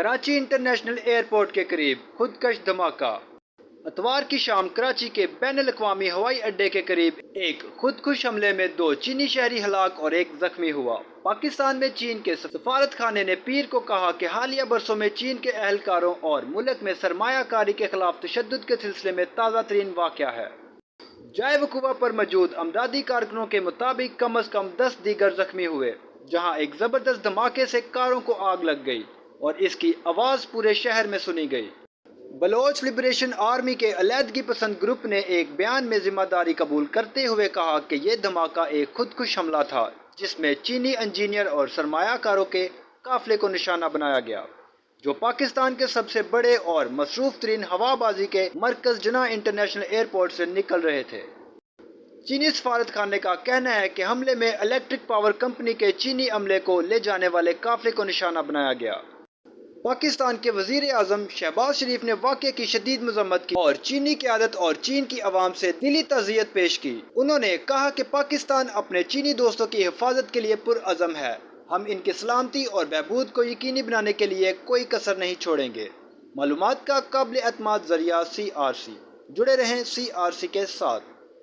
Karachi international airport کے قریب خودکش دھماکہ۔ اتوار کی شام کراچی کے بین الاقوامی ہوائی اڈے کے قریب ایک خودکش حملے میں 2 چینی شہری ہلاک اور 1 زخمی ہوا۔ پاکستان میں چین کے سفارت خانے نے پیر کو کہا کہ حالیہ برسوں میں چین کے اہلکاروں اور ملک میں سرمایہ کاری کے خلاف تشدد کے سلسلے میں تازہ ترین واقعہ ہے۔ جائے وقوع پر موجود امدادی کارکنوں کے مطابق کم از کم 10 دیگر زخمی ہوئے، جہاں ایک زبردست دھماکے سے کاروں کو آگ لگ گئی اور اس کی آواز پورے شہر میں سنی گئی۔ بلوچ لبریشن آرمی کے علیحدگی پسند گروپ نے ایک بیان میں ذمہ داری قبول کرتے ہوئے کہا کہ یہ دھماکہ ایک خودکش حملہ تھا جس میں چینی انجینئر اور سرمایہ کاروں کے قافلے کو نشانہ بنایا گیا، جو پاکستان کے سب سے بڑے اور مصروف ترین ہوا بازی کے مرکز جناح انٹرنیشنل ایئرپورٹ سے نکل رہے تھے۔ چینی سفارت خانے کا کہنا ہے کہ حملے میں الیکٹرک پاور کمپنی کے چینی عملے کو لے جانے والے قافلے کو نشانہ بنایا گیا۔ پاکستان کے وزیر اعظم شہباز شریف نے واقعے کی شدید مذمت کی اور چینی قیادت اور چین کی عوام سے دلی تعزیت پیش کی۔ انہوں نے کہا کہ پاکستان اپنے چینی دوستوں کی حفاظت کے لیے پرعزم ہے۔ ہم ان کی سلامتی اور بہبود کو یقینی بنانے کے لیے کوئی کسر نہیں چھوڑیں گے۔ معلومات کا قابل اعتماد ذریعہ CRC۔ جڑے رہیں CRC کے ساتھ۔